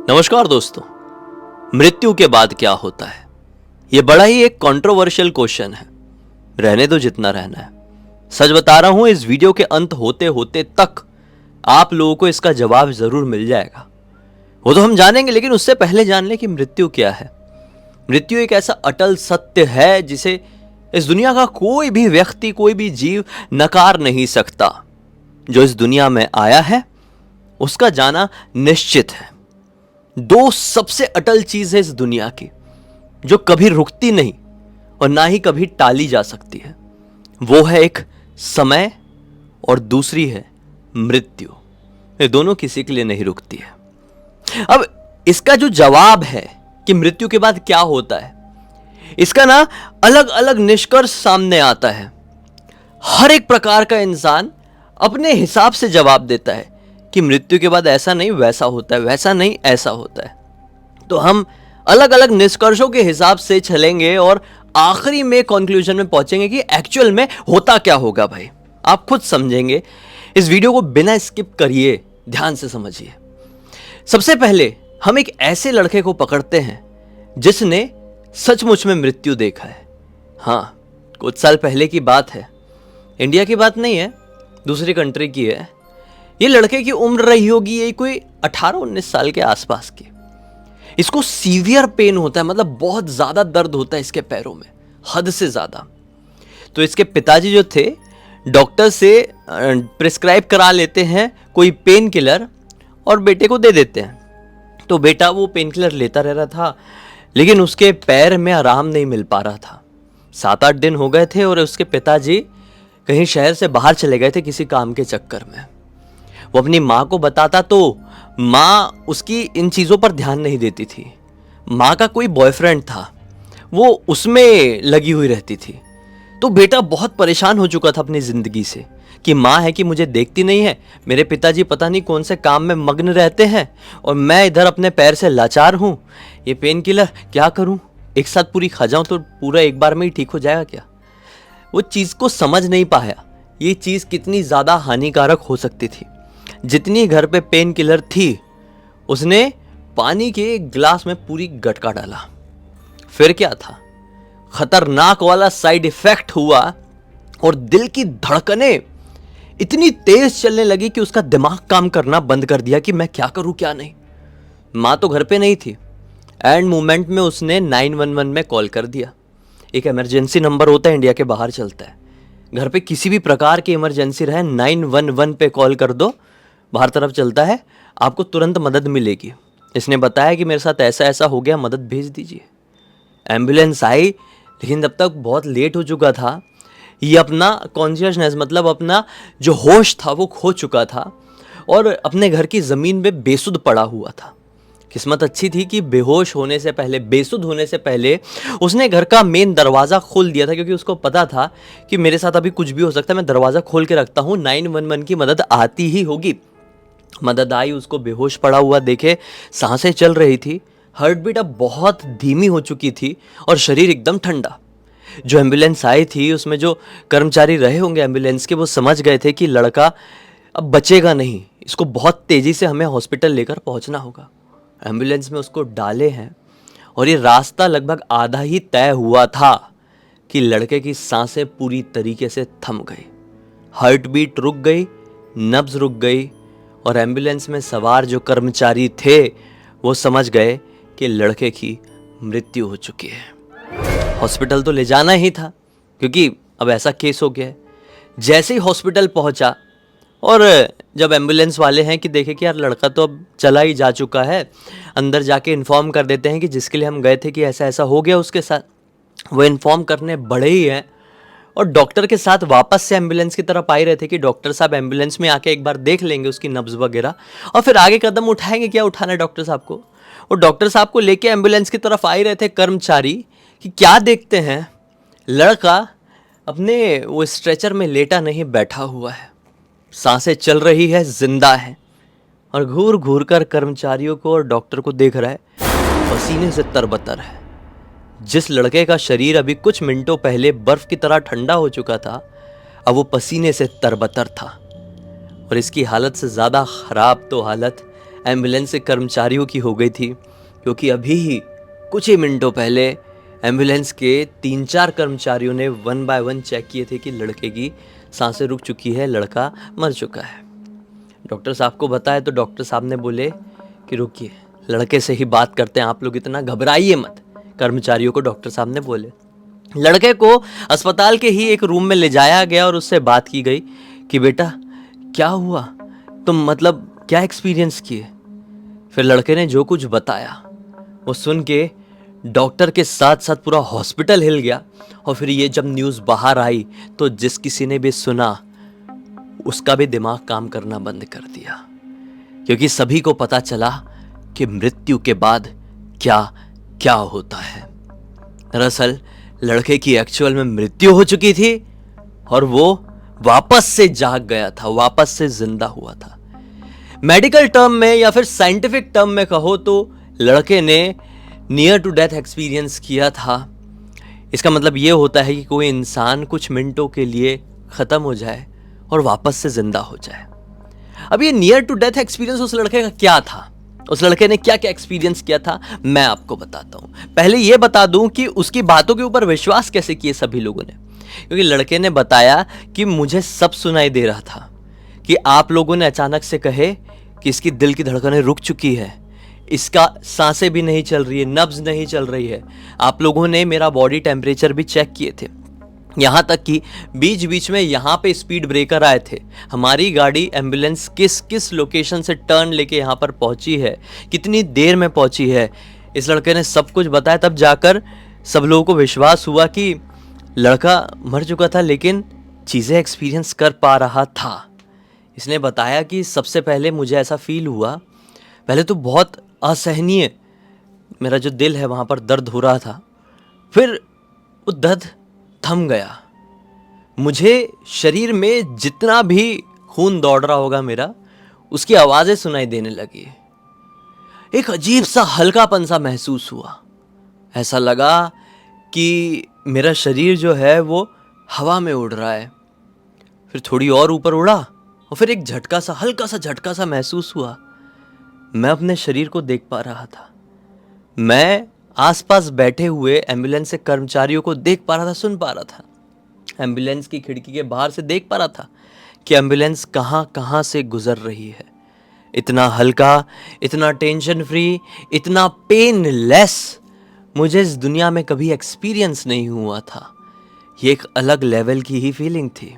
नमस्कार दोस्तों। मृत्यु के बाद क्या होता है, यह बड़ा ही एक कंट्रोवर्शियल क्वेश्चन है। रहने दो जितना रहना है। सच बता रहा हूं, इस वीडियो के अंत होते होते तक आप लोगों को इसका जवाब जरूर मिल जाएगा। वो तो हम जानेंगे, लेकिन उससे पहले जान लें कि मृत्यु क्या है। मृत्यु एक ऐसा अटल सत्य है जिसे इस दुनिया का कोई भी व्यक्ति, कोई भी जीव नकार नहीं सकता। जो इस दुनिया में आया है उसका जाना निश्चित है। दो सबसे अटल चीज है इस दुनिया की जो कभी रुकती नहीं और ना ही कभी टाली जा सकती है। वो है एक समय और दूसरी है मृत्यु। ये दोनों किसी के लिए नहीं रुकती है। अब इसका जो जवाब है कि मृत्यु के बाद क्या होता है, इसका ना अलग अलग निष्कर्ष सामने आता है। हर एक प्रकार का इंसान अपने हिसाब से जवाब देता है कि मृत्यु के बाद ऐसा नहीं वैसा होता है, वैसा नहीं ऐसा होता है। तो हम अलग अलग निष्कर्षों के हिसाब से चलेंगे और आखिरी में कंक्लूजन में पहुंचेंगे कि एक्चुअल में होता क्या होगा। भाई आप खुद समझेंगे। इस वीडियो को बिना स्किप करिए, ध्यान से समझिए। सबसे पहले हम एक ऐसे लड़के को पकड़ते हैं जिसने सचमुच में मृत्यु देखा है। हाँ, कुछ साल पहले की बात है, इंडिया की बात नहीं है, दूसरी कंट्री की है। ये लड़के की उम्र रही होगी ये कोई 18-19 साल के आसपास की। इसको सीवियर पेन होता है, मतलब बहुत ज्यादा दर्द होता है इसके पैरों में, हद से ज्यादा। तो इसके पिताजी जो थे डॉक्टर से प्रिस्क्राइब करा लेते हैं कोई पेन किलर और बेटे को दे देते हैं। तो बेटा वो पेन किलर लेता रह रहा था, लेकिन उसके पैर में आराम नहीं मिल पा रहा था। 7-8 दिन हो गए थे और उसके पिताजी कहीं शहर से बाहर चले गए थे किसी काम के चक्कर में। वो अपनी माँ को बताता तो माँ उसकी इन चीज़ों पर ध्यान नहीं देती थी। माँ का कोई बॉयफ्रेंड था, वो उसमें लगी हुई रहती थी। तो बेटा बहुत परेशान हो चुका था अपनी ज़िंदगी से कि माँ है कि मुझे देखती नहीं है, मेरे पिताजी पता नहीं कौन से काम में मग्न रहते हैं और मैं इधर अपने पैर से लाचार हूँ। ये पेन किलर क्या करूँ, एक साथ पूरी खा जाऊँ तो पूरा एक बार में ही ठीक हो जाएगा क्या। वो चीज़ को समझ नहीं पाया ये चीज़ कितनी ज़्यादा हानिकारक हो सकती थी। जितनी घर पे पेन किलर थी उसने पानी के एक गिलास में पूरी गटका डाला। फिर क्या था, खतरनाक वाला साइड इफेक्ट हुआ और दिल की धड़कनें इतनी तेज चलने लगी कि उसका दिमाग काम करना बंद कर दिया कि मैं क्या करूं क्या नहीं। माँ तो घर पे नहीं थी। एंड मोमेंट में उसने 911 में कॉल कर दिया। एक इमरजेंसी नंबर होता है, इंडिया के बाहर चलता है। घर पे किसी भी प्रकार की इमरजेंसी रहे 911 पे कॉल कर दो, बाहर तरफ चलता है, आपको तुरंत मदद मिलेगी। इसने बताया कि मेरे साथ ऐसा ऐसा हो गया, मदद भेज दीजिए। एम्बुलेंस आई, लेकिन तब तक बहुत लेट हो चुका था। ये अपना कॉन्शियसनेस, मतलब अपना जो होश था वो खो चुका था और अपने घर की ज़मीन पे बेसुध पड़ा हुआ था। किस्मत अच्छी थी कि बेहोश होने से पहले, बेसुध होने से पहले उसने घर का मेन दरवाज़ा खोल दिया था, क्योंकि उसको पता था कि मेरे साथ अभी कुछ भी हो सकता है, मैं दरवाज़ा खोल के रखता हूँ, 911 की मदद आती ही होगी। मदद आई, उसको बेहोश पड़ा हुआ देखे, सांसें चल रही थी, हार्ट बीट अब बहुत धीमी हो चुकी थी और शरीर एकदम ठंडा। जो एम्बुलेंस आई थी उसमें जो कर्मचारी रहे होंगे एम्बुलेंस के, वो समझ गए थे कि लड़का अब बचेगा नहीं, इसको बहुत तेज़ी से हमें हॉस्पिटल लेकर पहुंचना होगा। एम्बुलेंस में उसको डाले हैं और ये रास्ता लगभग आधा ही तय हुआ था कि लड़के की सांसें पूरी तरीके से थम गई, हार्ट बीट रुक गई, नब्ज रुक गई और एम्बुलेंस में सवार जो कर्मचारी थे वो समझ गए कि लड़के की मृत्यु हो चुकी है। हॉस्पिटल तो ले जाना ही था क्योंकि अब ऐसा केस हो गया है। जैसे ही हॉस्पिटल पहुंचा और जब एम्बुलेंस वाले हैं कि देखे कि यार लड़का तो अब चला ही जा चुका है, अंदर जाके इन्फॉर्म कर देते हैं कि जिसके लिए हम गए थे कि ऐसा ऐसा हो गया उसके साथ। वो इन्फॉर्म करने बड़े ही हैं और डॉक्टर के साथ वापस से एम्बुलेंस की तरफ आ रहे थे कि डॉक्टर साहब एम्बुलेंस में आके एक बार देख लेंगे उसकी नब्ज वगैरह और फिर आगे कदम उठाएंगे, क्या उठाना है डॉक्टर साहब को। और डॉक्टर साहब को लेके एम्बुलेंस की तरफ आ ही रहे थे कर्मचारी कि क्या देखते हैं, लड़का अपने वो स्ट्रेचर में लेटा नहीं बैठा हुआ है, सांसें चल रही है, जिंदा है। और घूर घूर कर कर्मचारियों को और डॉक्टर को देख रहा है, पसीने से तरबतर है। जिस लड़के का शरीर अभी कुछ मिनटों पहले बर्फ की तरह ठंडा हो चुका था, अब वो पसीने से तरबतर था। और इसकी हालत से ज़्यादा ख़राब तो हालत एम्बुलेंस के कर्मचारियों की हो गई थी, क्योंकि अभी ही कुछ ही मिनटों पहले एम्बुलेंस के 3-4 कर्मचारियों ने 1 बाय 1 चेक किए थे कि लड़के की सांसें रुक चुकी है, लड़का मर चुका है। डॉक्टर साहब को बताया तो डॉक्टर साहब ने बोले कि रुकिए, लड़के से ही बात करते हैं, आप लोग इतना घबराइए मत। कर्मचारियों को डॉक्टर साहब ने बोले। लड़के को अस्पताल के ही एक रूम में ले जाया गया और उससे बात की गई कि बेटा क्या हुआ, तुम मतलब क्या एक्सपीरियंस किए। फिर लड़के ने जो कुछ बताया वो सुन के डॉक्टर के साथ साथ पूरा हॉस्पिटल हिल गया। और फिर ये जब न्यूज़ बाहर आई तो जिस किसी ने भी सुना उसका भी दिमाग काम करना बंद कर दिया, क्योंकि सभी को पता चला कि मृत्यु के बाद क्या क्या होता है। दरअसल लड़के की एक्चुअल में मृत्यु हो चुकी थी और वो वापस से जाग गया था, वापस से जिंदा हुआ था। मेडिकल टर्म में या फिर साइंटिफिक टर्म में कहो तो लड़के ने नियर टू डेथ एक्सपीरियंस किया था। इसका मतलब ये होता है कि कोई इंसान कुछ मिनटों के लिए खत्म हो जाए और वापस से जिंदा हो जाए। अब ये नियर टू डेथ एक्सपीरियंस उस लड़के का क्या था, उस लड़के ने क्या क्या एक्सपीरियंस किया था, मैं आपको बताता हूं। पहले ये बता दूं कि उसकी बातों के ऊपर विश्वास कैसे किए सभी लोगों ने, क्योंकि लड़के ने बताया कि मुझे सब सुनाई दे रहा था कि आप लोगों ने अचानक से कहे कि इसकी दिल की धड़कनें रुक चुकी है, इसका सांसें भी नहीं चल रही है, नब्ज नहीं चल रही है। आप लोगों ने मेरा बॉडी टेम्परेचर भी चेक किए थे, यहाँ तक कि बीच बीच में यहाँ पे स्पीड ब्रेकर आए थे। हमारी गाड़ी एम्बुलेंस किस किस लोकेशन से टर्न लेके यहाँ पर पहुँची है, कितनी देर में पहुँची है, इस लड़के ने सब कुछ बताया। तब जाकर सब लोगों को विश्वास हुआ कि लड़का मर चुका था लेकिन चीज़ें एक्सपीरियंस कर पा रहा था। इसने बताया कि सबसे पहले मुझे ऐसा फील हुआ, पहले तो बहुत असहनीय, मेरा जो दिल है वहाँ पर दर्द हो रहा था, फिर वो दर्द थम गया। मुझे शरीर में जितना भी खून दौड़ रहा होगा मेरा, उसकी आवाज़ें सुनाई देने लगी। एक अजीब सा हल्कापन सा महसूस हुआ, ऐसा लगा कि मेरा शरीर जो है वो हवा में उड़ रहा है। फिर थोड़ी और ऊपर उड़ा और फिर एक झटका सा, हल्का सा झटका सा महसूस हुआ। मैं अपने शरीर को देख पा रहा था, मैं आसपास बैठे हुए एम्बुलेंस के कर्मचारियों को देख पा रहा था, सुन पा रहा था। एम्बुलेंस की खिड़की के बाहर से देख पा रहा था कि एम्बुलेंस कहाँ कहाँ से गुजर रही है। इतना हल्का, इतना टेंशन फ्री, इतना पेनलेस मुझे इस दुनिया में कभी एक्सपीरियंस नहीं हुआ था। ये एक अलग लेवल की ही फीलिंग थी।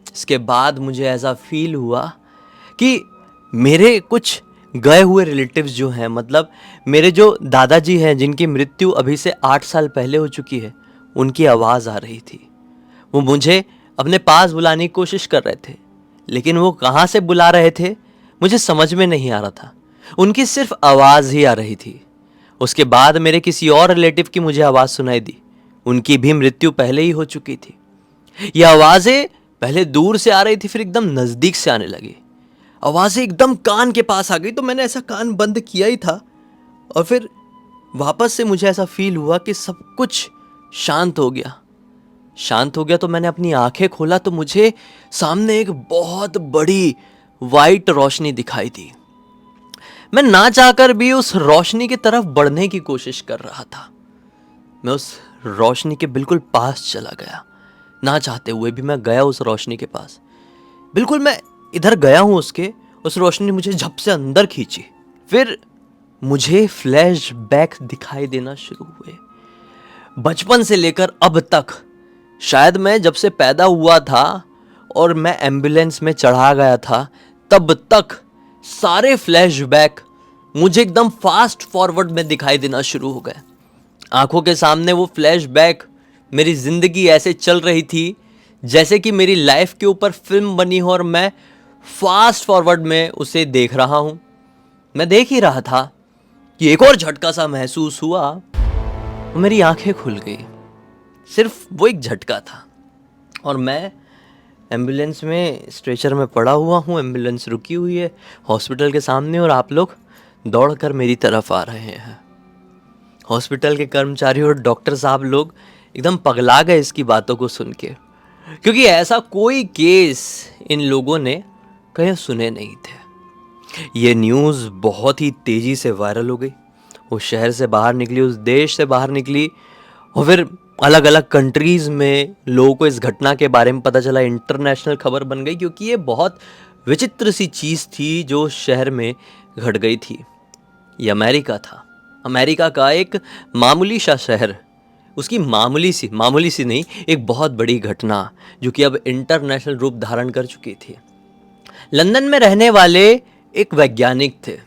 इसके बाद मुझे ऐसा फील हुआ कि मेरे कुछ गए हुए रिलेटिव्स जो हैं, मतलब मेरे जो दादाजी हैं जिनकी मृत्यु अभी से 8 साल पहले हो चुकी है, उनकी आवाज़ आ रही थी। वो मुझे अपने पास बुलाने की कोशिश कर रहे थे, लेकिन वो कहाँ से बुला रहे थे मुझे समझ में नहीं आ रहा था। उनकी सिर्फ आवाज़ ही आ रही थी। उसके बाद मेरे किसी और रिलेटिव की मुझे आवाज़ सुनाई दी, उनकी भी मृत्यु पहले ही हो चुकी थी। ये आवाज़ें पहले दूर से आ रही थी, फिर एकदम नज़दीक से आने लगी। आवाज़ें एकदम कान के पास आ गई तो मैंने ऐसा कान बंद किया ही था, और फिर वापस से मुझे ऐसा फील हुआ कि सब कुछ शांत हो गया। शांत हो गया तो मैंने अपनी आंखें खोला तो मुझे सामने एक बहुत बड़ी वाइट रोशनी दिखाई दी। मैं ना चाहकर भी उस रोशनी की तरफ बढ़ने की कोशिश कर रहा था। मैं उस रोशनी के बिल्कुल पास चला गया, ना चाहते हुए भी मैं गया उस रोशनी के पास। बिल्कुल मैं इधर गया हूं उसके, उस रोशनी ने मुझे झप से अंदर खींची। फिर मुझे फ्लैश बैक दिखाई देना शुरू हुए, बचपन से लेकर अब तक। शायद मैं जब से पैदा हुआ था और मैं एम्बुलेंस में चढ़ा गया था तब तक सारे फ्लैशबैक मुझे एकदम फास्ट फॉरवर्ड में दिखाई देना शुरू हो गए। आंखों के सामने वो फ्लैशबैक, मेरी जिंदगी ऐसे चल रही थी जैसे कि मेरी लाइफ के ऊपर फिल्म बनी हो और मैं फास्ट फॉरवर्ड में उसे देख रहा हूं। मैं देख ही रहा था कि एक और झटका सा महसूस हुआ और मेरी आंखें खुल गई। सिर्फ वो एक झटका था और मैं एम्बुलेंस में स्ट्रेचर में पड़ा हुआ हूँ। एम्बुलेंस रुकी हुई है हॉस्पिटल के सामने और आप लोग दौड़कर मेरी तरफ आ रहे हैं। हॉस्पिटल के कर्मचारी और डॉक्टर साहब लोग एकदम पगला गए इसकी बातों को सुन के, क्योंकि ऐसा कोई केस इन लोगों ने कहीं सुने नहीं थे। ये न्यूज़ बहुत ही तेज़ी से वायरल हो गई, उस शहर से बाहर निकली, उस देश से बाहर निकली, और फिर अलग अलग कंट्रीज़ में लोगों को इस घटना के बारे में पता चला, इंटरनेशनल खबर बन गई, क्योंकि ये बहुत विचित्र सी चीज़ थी जो उस शहर में घट गई थी। ये अमेरिका था, अमेरिका का एक मामूली सा शहर, उसकी मामूली सी नहीं, एक बहुत बड़ी घटना जो कि अब इंटरनेशनल रूप धारण कर चुकी थी। लंदन में रहने वाले एक वैज्ञानिक थे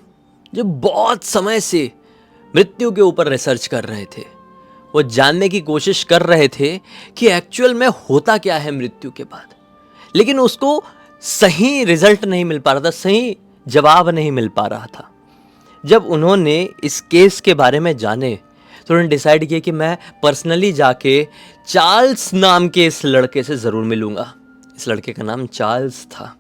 जो बहुत समय से मृत्यु के ऊपर रिसर्च कर रहे थे। वो जानने की कोशिश कर रहे थे कि एक्चुअल में होता क्या है मृत्यु के बाद, लेकिन उसको सही रिजल्ट नहीं मिल पा रहा था, सही जवाब नहीं मिल पा रहा था। जब उन्होंने इस केस के बारे में जाने तो उन्होंने डिसाइड किया कि मैं पर्सनली जाके चार्ल्स नाम के इस लड़के से ज़रूर मिलूंगा। इस लड़के का नाम चार्ल्स था।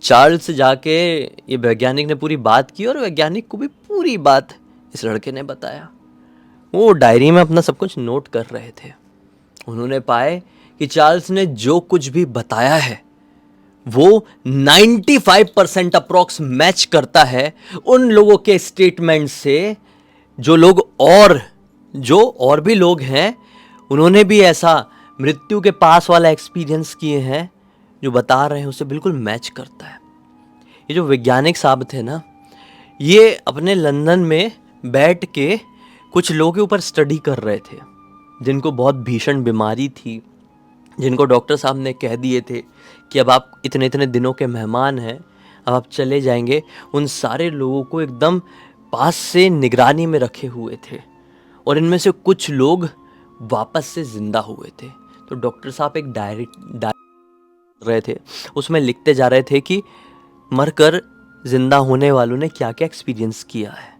चार्ल्स से जाके ये वैज्ञानिक ने पूरी बात की और वैज्ञानिक को भी पूरी बात इस लड़के ने बताया। वो डायरी में अपना सब कुछ नोट कर रहे थे। उन्होंने पाए कि चार्ल्स ने जो कुछ भी बताया है वो 95% अप्रॉक्स मैच करता है उन लोगों के स्टेटमेंट से, जो और भी लोग हैं, उन्होंने भी ऐसा मृत्यु के पास वाला एक्सपीरियंस किए हैं, जो बता रहे हैं उससे बिल्कुल मैच करता है। ये जो वैज्ञानिक साहब थे ना, ये अपने लंदन में बैठ के कुछ लोगों के ऊपर स्टडी कर रहे थे जिनको बहुत भीषण बीमारी थी, जिनको डॉक्टर साहब ने कह दिए थे कि अब आप इतने इतने दिनों के मेहमान हैं, अब आप चले जाएंगे। उन सारे लोगों को एकदम पास से निगरानी में रखे हुए थे और इनमें से कुछ लोग वापस से ज़िंदा हुए थे। तो डॉक्टर साहब एक डायरी रहे थे, उसमें लिखते जा रहे थे कि मरकर ज़िंदा होने वालों ने क्या क्या एक्सपीरियंस किया है।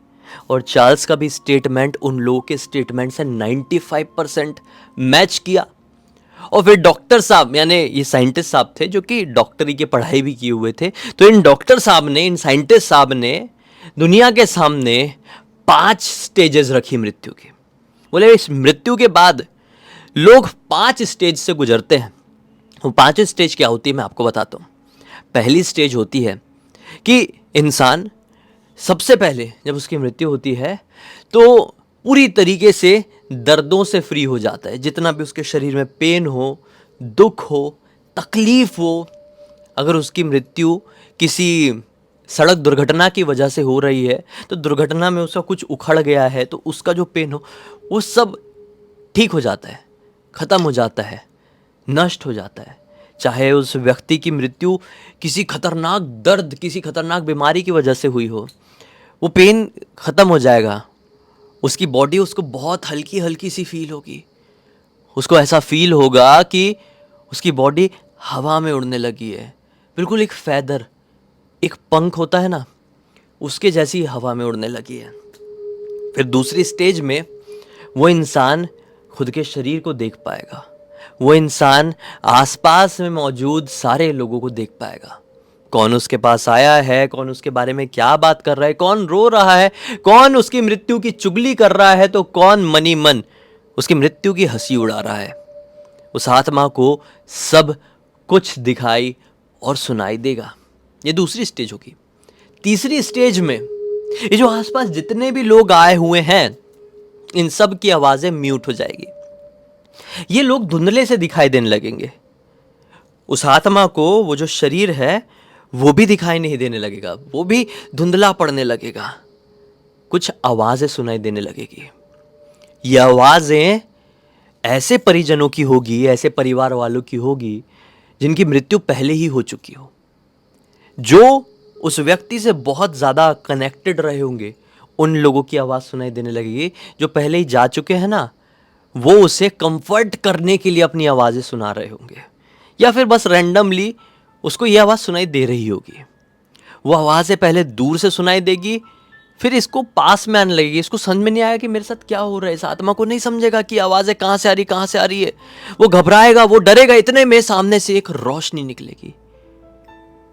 और चार्ल्स का भी स्टेटमेंट उन लोगों के स्टेटमेंट से 95% मैच किया। और फिर डॉक्टर साहब, यानी ये साइंटिस्ट साहब थे जो कि डॉक्टरी की पढ़ाई भी किए हुए थे, तो इन डॉक्टर साहब ने, इन साइंटिस्ट साहब ने दुनिया के सामने 5 स्टेजेस रखी मृत्यु की। बोले इस मृत्यु के बाद लोग 5 स्टेज से गुजरते हैं। वो 5 स्टेज क्या होती है मैं आपको बताता हूँ। पहली स्टेज होती है कि इंसान सबसे पहले जब उसकी मृत्यु होती है तो पूरी तरीके से दर्दों से फ्री हो जाता है। जितना भी उसके शरीर में पेन हो, दुख हो, तकलीफ हो, अगर उसकी मृत्यु किसी सड़क दुर्घटना की वजह से हो रही है तो दुर्घटना में उसका कुछ उखड़ गया है तो उसका जो पेन हो वो सब ठीक हो जाता है, ख़त्म हो जाता है, नष्ट हो जाता है। चाहे उस व्यक्ति की मृत्यु किसी खतरनाक दर्द, किसी खतरनाक बीमारी की वजह से हुई हो, वो पेन ख़त्म हो जाएगा। उसकी बॉडी उसको बहुत हल्की हल्की सी फील होगी। उसको ऐसा फील होगा कि उसकी बॉडी हवा में उड़ने लगी है, बिल्कुल एक फैदर, एक पंख होता है ना, उसके जैसी हवा में उड़ने लगी है। फिर दूसरी स्टेज में वो इंसान खुद के शरीर को देख पाएगा। वो इंसान आसपास में मौजूद सारे लोगों को देख पाएगा। कौन उसके पास आया है, कौन उसके बारे में क्या बात कर रहा है, कौन रो रहा है, कौन उसकी मृत्यु की चुगली कर रहा है, तो कौन मनी मन उसकी मृत्यु की हंसी उड़ा रहा है। उस आत्मा को सब कुछ दिखाई और सुनाई देगा। ये दूसरी स्टेज होगी। तीसरी स्टेज में ये जो आसपास जितने भी लोग आए हुए हैं, इन सब की आवाजें म्यूट हो जाएगी। ये लोग धुंधले से दिखाई देने लगेंगे। उस आत्मा को वो जो शरीर है वो भी दिखाई नहीं देने लगेगा, वो भी धुंधला पड़ने लगेगा। कुछ आवाजें सुनाई देने लगेगी। ये आवाजें ऐसे परिजनों की होगी, ऐसे परिवार वालों की होगी जिनकी मृत्यु पहले ही हो चुकी हो, जो उस व्यक्ति से बहुत ज़्यादा कनेक्टेड रहे होंगे। उन लोगों की आवाज़ सुनाई देने लगेगी जो पहले ही जा चुके हैं ना, वो उसे कंफर्ट करने के लिए अपनी आवाज़ें सुना रहे होंगे, या फिर बस रैंडमली उसको ये आवाज़ सुनाई दे रही होगी। वो आवाज़ें पहले दूर से सुनाई देगी, फिर इसको पास में आने लगेगी। इसको समझ में नहीं आएगा कि मेरे साथ क्या हो रहा है। इस आत्मा को नहीं समझेगा कि आवाज़ें कहाँ से आ रही है। वो घबराएगा, वो डरेगा। इतने में सामने से एक रोशनी निकलेगी।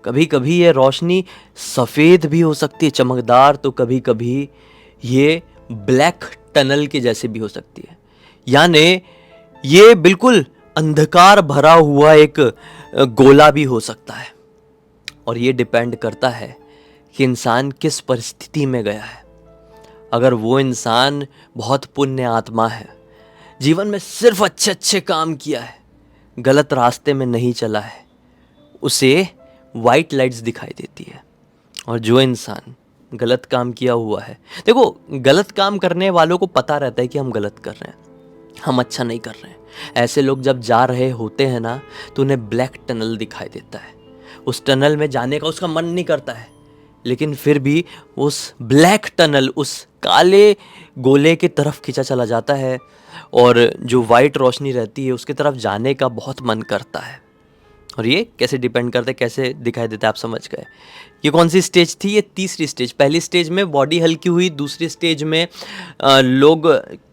कभी कभी ये रोशनी सफ़ेद भी हो सकती है, चमकदार, तो कभी कभी ये ब्लैक टनल के जैसे भी हो सकती है। यानी ये बिल्कुल अंधकार भरा हुआ एक गोला भी हो सकता है। और ये डिपेंड करता है कि इंसान किस परिस्थिति में गया है। अगर वो इंसान बहुत पुण्य आत्मा है, जीवन में सिर्फ अच्छे अच्छे काम किया है, गलत रास्ते में नहीं चला है, उसे वाइट लाइट्स दिखाई देती है। और जो इंसान गलत काम किया हुआ है, देखो गलत काम करने वालों को पता रहता है कि हम गलत कर रहे हैं, हम अच्छा नहीं कर रहे हैं। ऐसे लोग जब जा रहे होते हैं ना, तो उन्हें ब्लैक टनल दिखाई देता है। उस टनल में जाने का उसका मन नहीं करता है, लेकिन फिर भी उस ब्लैक टनल, उस काले गोले की तरफ खींचा चला जाता है, और जो वाइट रोशनी रहती है उसकी तरफ जाने का बहुत मन करता है। और ये कैसे डिपेंड करता है, कैसे दिखाई देता है, आप समझ गए। ये कौन सी स्टेज थी? ये तीसरी स्टेज। पहली स्टेज में बॉडी हल्की हुई, दूसरी स्टेज में लोग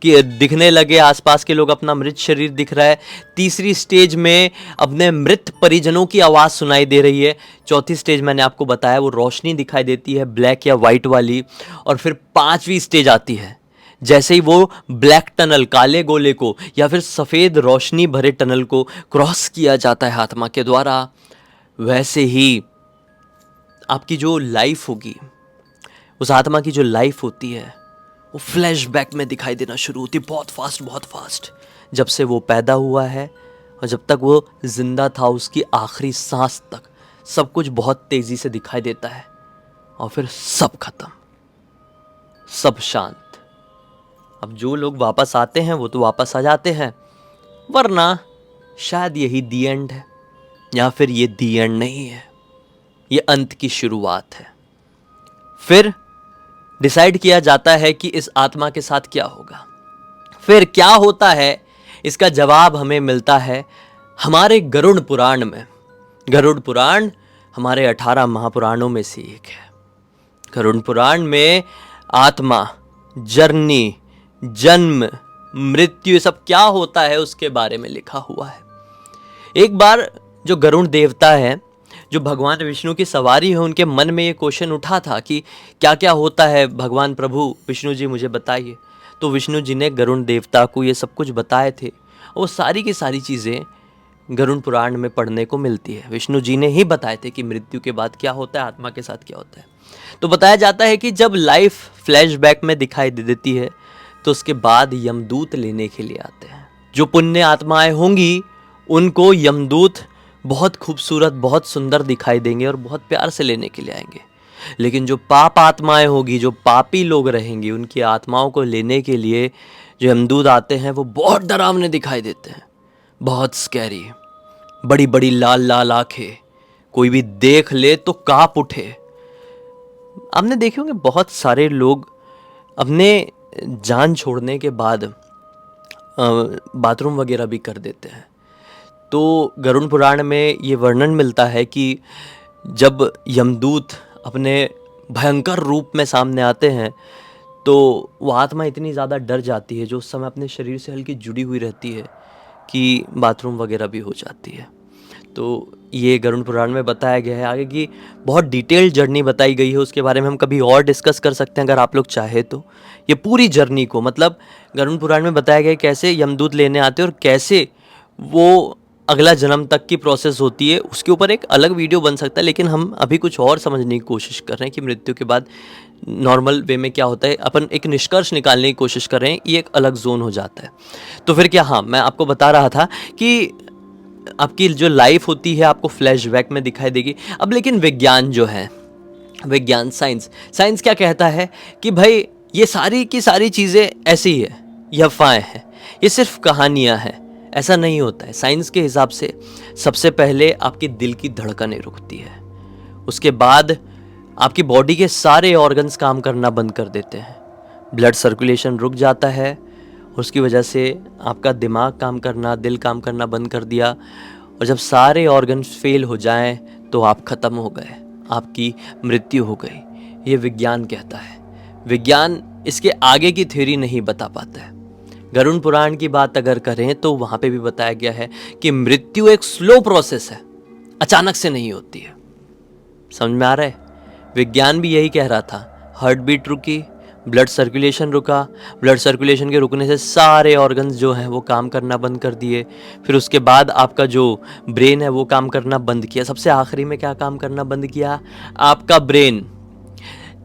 दिखने लगे, आसपास के लोग, अपना मृत शरीर दिख रहा है। तीसरी स्टेज में अपने मृत परिजनों की आवाज़ सुनाई दे रही है। चौथी स्टेज मैंने आपको बताया वो रोशनी दिखाई देती है, ब्लैक या वाइट वाली। और फिर पांचवी स्टेज आती है, जैसे ही वो ब्लैक टनल, काले गोले को या फिर सफ़ेद रोशनी भरे टनल को क्रॉस किया जाता है आत्मा के द्वारा, वैसे ही आपकी जो लाइफ होगी, उस आत्मा की जो लाइफ होती है, वो फ्लैशबैक में दिखाई देना शुरू होती है, बहुत फास्ट, बहुत फास्ट। जब से वो पैदा हुआ है और जब तक वो जिंदा था, उसकी आखिरी सांस तक सब कुछ बहुत तेज़ी से दिखाई देता है। और फिर सब खत्म, सब शांत। अब जो लोग वापस आते हैं वो तो वापस आ जाते हैं, वरना शायद यही दी एंड है, या फिर ये दी एंड नहीं है, ये अंत की शुरुआत है। फिर डिसाइड किया जाता है कि इस आत्मा के साथ क्या होगा। फिर क्या होता है, इसका जवाब हमें मिलता है हमारे गरुड़ पुराण में। गरुड़ पुराण हमारे 18 महापुराणों में से एक है। गरुड़ पुराण में आत्मा, जर्नी, जन्म, मृत्यु, ये सब क्या होता है उसके बारे में लिखा हुआ है। एक बार जो गरुड़ देवता है, जो भगवान विष्णु की सवारी है, उनके मन में ये क्वेश्चन उठा था कि क्या क्या होता है भगवान प्रभु विष्णु जी, मुझे बताइए। तो विष्णु जी ने गरुड़ देवता को ये सब कुछ बताए थे। वो सारी की सारी चीज़ें गरुड़ पुराण में पढ़ने को मिलती है। विष्णु जी ने ही बताए थे कि मृत्यु के बाद क्या होता है, आत्मा के साथ क्या होता है। तो बताया जाता है कि जब लाइफ फ्लैशबैक में दिखाई दे देती है, तो उसके बाद यमदूत लेने के लिए आते हैं। जो पुण्य आत्माएं होंगी उनको यमदूत बहुत खूबसूरत, बहुत सुंदर दिखाई देंगे और बहुत प्यार से लेने के लिए आएंगे। लेकिन जो पाप आत्माएं होगी, जो पापी लोग रहेंगे, उनकी आत्माओं को लेने के लिए जो यमदूत आते हैं वो बहुत डरावने दिखाई देते हैं, बहुत स्कैरी। बड़ी बड़ी लाल लाल आंखें, कोई भी देख ले तो कांप उठे। आपने देखे होंगे बहुत सारे लोग अपने जान छोड़ने के बाद बाथरूम वगैरह भी कर देते हैं। तो गरुड़ पुराण में ये वर्णन मिलता है कि जब यमदूत अपने भयंकर रूप में सामने आते हैं, तो वो आत्मा इतनी ज़्यादा डर जाती है, जो उस समय अपने शरीर से हल्की जुड़ी हुई रहती है, कि बाथरूम वगैरह भी हो जाती है। तो ये गरुड़ पुराण में बताया गया है। आगे की बहुत डिटेल्ड जर्नी बताई गई है, उसके बारे में हम कभी और डिस्कस कर सकते हैं अगर आप लोग चाहे तो। ये पूरी जर्नी को, मतलब गरुड़ पुराण में बताया गया है कैसे यमदूत लेने आते हैं और कैसे वो अगला जन्म तक की प्रोसेस होती है। उसके ऊपर एक अलग वीडियो बन सकता है, लेकिन हम अभी कुछ और समझने की कोशिश कर रहे हैं कि मृत्यु के बाद नॉर्मल वे में क्या होता है। अपन एक निष्कर्ष निकालने की कोशिश कर रहे हैं, ये एक अलग जोन हो जाता है। तो फिर क्या, हाँ मैं आपको बता रहा था कि आपकी जो लाइफ होती है आपको फ्लैशबैक में दिखाई देगी। अब लेकिन विज्ञान जो है, विज्ञान, साइंस क्या कहता है कि भाई ये सारी की सारी चीज़ें ऐसी ही है, ये अफवाहें हैं, ये सिर्फ कहानियाँ हैं। ऐसा नहीं होता है। साइंस के हिसाब से सबसे पहले आपके दिल की धड़कनें रुकती है, उसके बाद आपकी बॉडी के सारे ऑर्गन्स काम करना बंद कर देते हैं, ब्लड सर्कुलेशन रुक जाता है, उसकी वजह से आपका दिमाग काम करना, दिल काम करना बंद कर दिया। और जब सारे ऑर्गन्स फेल हो जाएं तो आप ख़त्म हो गए, आपकी मृत्यु हो गई। ये विज्ञान कहता है। विज्ञान इसके आगे की थ्योरी नहीं बता पाता है। गरुड़ पुराण की बात अगर करें तो वहाँ पे भी बताया गया है कि मृत्यु एक स्लो प्रोसेस है, अचानक से नहीं होती है। समझ में आ रहा है? विज्ञान भी यही कह रहा था। हार्ट बीट रुकी, ब्लड सर्कुलेशन रुका, ब्लड सर्कुलेशन के रुकने से सारे ऑर्गन्स जो हैं वो काम करना बंद कर दिए। फिर उसके बाद आपका जो ब्रेन है वो काम करना बंद किया। सबसे आखिरी में क्या काम करना बंद किया? आपका ब्रेन।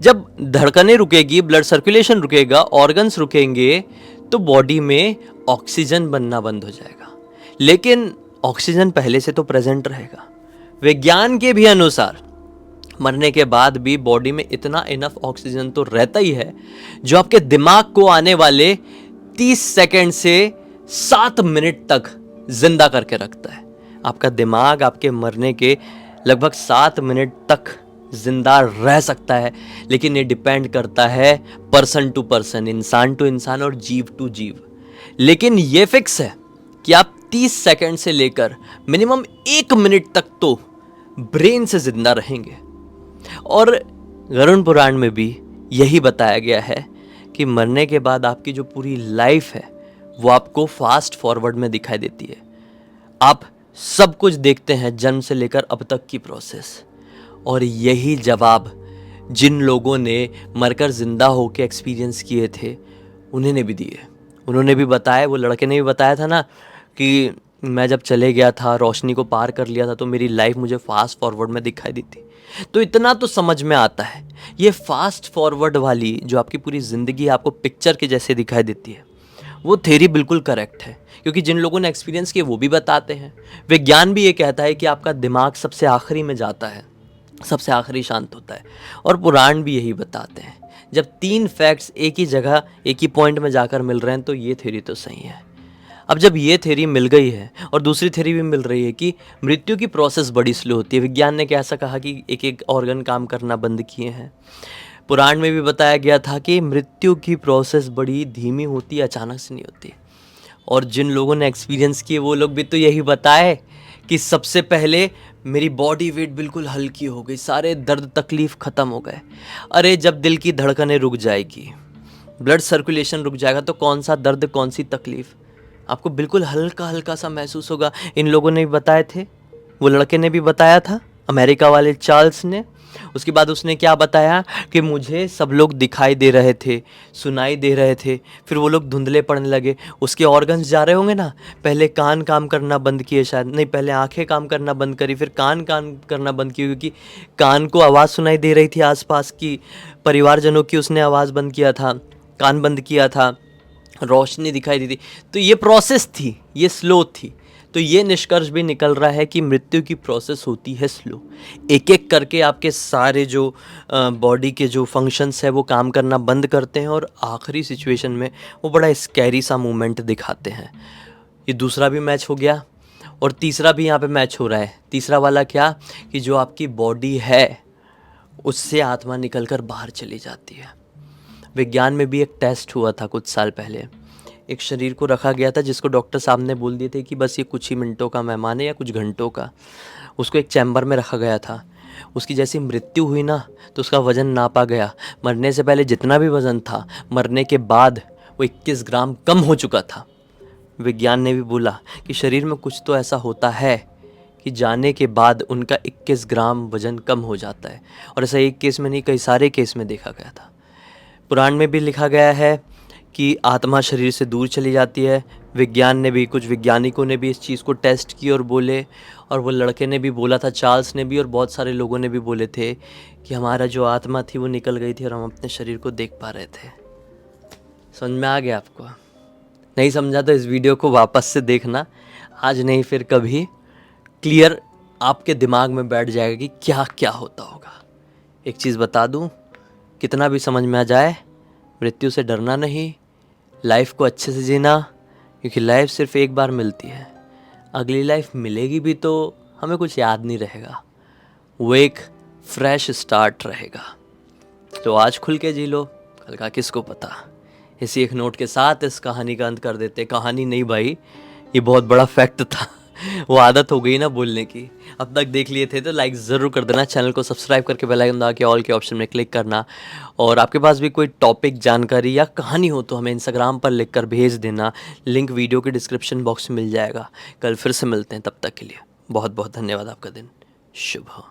जब धड़कनें रुकेगी, ब्लड सर्कुलेशन रुकेगा, ऑर्गन्स रुकेंगे, तो बॉडी में ऑक्सीजन बनना बंद हो जाएगा। लेकिन ऑक्सीजन पहले से तो प्रेजेंट रहेगा। विज्ञान के भी अनुसार मरने के बाद भी बॉडी में इतना इनफ ऑक्सीजन तो रहता ही है जो आपके दिमाग को आने वाले 30 सेकंड से 7 मिनट तक जिंदा करके रखता है। आपका दिमाग आपके मरने के लगभग 7 मिनट तक जिंदा रह सकता है, लेकिन ये डिपेंड करता है पर्सन टू पर्सन, इंसान टू इंसान और जीव टू जीव। लेकिन ये फिक्स है कि आप 30 सेकंड से लेकर मिनिमम 1 मिनट तक तो ब्रेन से जिंदा रहेंगे। और गरुड़ पुराण में भी यही बताया गया है कि मरने के बाद आपकी जो पूरी लाइफ है वो आपको फास्ट फॉरवर्ड में दिखाई देती है। आप सब कुछ देखते हैं, जन्म से लेकर अब तक की प्रोसेस। और यही जवाब जिन लोगों ने मरकर जिंदा होकर एक्सपीरियंस किए थे उन्होंने भी दिए। उन्होंने भी बताया, वो लड़के ने भी बताया था ना कि मैं जब चले गया था, रोशनी को पार कर लिया था, तो मेरी लाइफ मुझे फास्ट फॉरवर्ड में दिखाई दी थी। तो इतना तो समझ में आता है, ये फास्ट फॉरवर्ड वाली जो आपकी पूरी ज़िंदगी आपको पिक्चर के जैसे दिखाई देती है, वो थ्योरी बिल्कुल करेक्ट है। क्योंकि जिन लोगों ने एक्सपीरियंस किए वो भी बताते हैं। विज्ञान भी ये कहता है कि आपका दिमाग सबसे आखिरी में जाता है, सबसे आखिरी शांत होता है। और पुराण भी यही बताते हैं। जब 3 फैक्ट्स एक ही जगह एक ही पॉइंट में जाकर मिल रहे हैं तो ये थ्योरी तो सही है। अब जब ये थ्योरी मिल गई है और दूसरी थ्योरी भी मिल रही है कि मृत्यु की प्रोसेस बड़ी स्लो होती है। विज्ञान ने कैसा कहा कि एक एक ऑर्गन काम करना बंद किए हैं। पुराण में भी बताया गया था कि मृत्यु की प्रोसेस बड़ी धीमी होती है, अचानक से नहीं होती। और जिन लोगों ने एक्सपीरियंस किए वो लोग भी तो यही बताए कि सबसे पहले मेरी बॉडी वेट बिल्कुल हल्की हो गई, सारे दर्द तकलीफ़ ख़त्म हो गए। अरे जब दिल की धड़कनें रुक जाएगी, ब्लड सर्कुलेशन रुक जाएगा, तो कौन सा दर्द, कौन सी तकलीफ़ आपको बिल्कुल हल्का हल्का सा महसूस होगा। इन लोगों ने भी बताए थे, वो लड़के ने भी बताया था, अमेरिका वाले चार्ल्स ने। उसके बाद उसने क्या बताया कि मुझे सब लोग दिखाई दे रहे थे, सुनाई दे रहे थे, फिर वो लोग धुंधले पड़ने लगे। उसके ऑर्गन्स जा रहे होंगे ना, पहले कान काम करना बंद किए, शायद नहीं, पहले आंखें काम करना बंद करी, फिर कान काम करना बंद किए, क्योंकि कान को आवाज़ सुनाई दे रही थी आसपास की, परिवारजनों की उसने आवाज़ बंद किया था, कान बंद किया था, रोशनी दिखाई दी थी। तो ये प्रोसेस थी, ये स्लो थी। तो ये निष्कर्ष भी निकल रहा है कि मृत्यु की प्रोसेस होती है स्लो। एक एक करके आपके सारे जो बॉडी के जो फंक्शंस है वो काम करना बंद करते हैं और आखिरी सिचुएशन में वो बड़ा स्कैरी सा मूवमेंट दिखाते हैं। ये दूसरा भी मैच हो गया और तीसरा भी यहाँ पे मैच हो रहा है। तीसरा वाला क्या, कि जो आपकी बॉडी है उससे आत्मा निकल कर बाहर चली जाती है। विज्ञान में भी एक टेस्ट हुआ था कुछ साल पहले। एक शरीर को रखा गया था जिसको डॉक्टर साहब ने बोल दिए थे कि बस ये कुछ ही मिनटों का मेहमान है या कुछ घंटों का। उसको एक चैम्बर में रखा गया था। उसकी जैसी मृत्यु हुई ना तो उसका वज़न नापा गया। मरने से पहले जितना भी वज़न था, मरने के बाद वो 21 ग्राम कम हो चुका था। विज्ञान ने भी बोला कि शरीर में कुछ तो ऐसा होता है कि जाने के बाद उनका 21 ग्राम वज़न कम हो जाता है। और ऐसा एक केस में नहीं, कई सारे केस में देखा गया था। पुराण में भी लिखा गया है कि आत्मा शरीर से दूर चली जाती है। विज्ञान ने भी, कुछ वैज्ञानिकों ने भी इस चीज़ को टेस्ट की और बोले, और वो लड़के ने भी बोला था, चार्ल्स ने भी, और बहुत सारे लोगों ने भी बोले थे कि हमारा जो आत्मा थी वो निकल गई थी और हम अपने शरीर को देख पा रहे थे। समझ में आ गया आपको? नहीं समझा तो इस वीडियो को वापस से देखना, आज नहीं फिर कभी। क्लियर आपके दिमाग में बैठ जाएगा कि क्या क्या होता होगा। एक चीज़ बता दूँ, कितना भी समझ में आ जाए, मृत्यु से डरना नहीं, लाइफ को अच्छे से जीना, क्योंकि लाइफ सिर्फ एक बार मिलती है। अगली लाइफ मिलेगी भी तो हमें कुछ याद नहीं रहेगा, वो एक फ्रेश स्टार्ट रहेगा। तो आज खुल के जी लो, कल का किसको पता। इसी एक नोट के साथ इस कहानी का अंत कर देते। कहानी नहीं भाई, ये बहुत बड़ा फैक्ट था। वो आदत हो गई ना बोलने की। अब तक देख लिए थे तो लाइक ज़रूर कर देना, चैनल को सब्सक्राइब करके बेल आइकन दबा के ऑल के ऑप्शन में क्लिक करना। और आपके पास भी कोई टॉपिक, जानकारी या कहानी हो तो हमें इंस्टाग्राम पर लिखकर भेज देना। लिंक वीडियो के डिस्क्रिप्शन बॉक्स में मिल जाएगा। कल फिर से मिलते हैं, तब तक के लिए बहुत बहुत धन्यवाद। आपका दिन शुभ हो।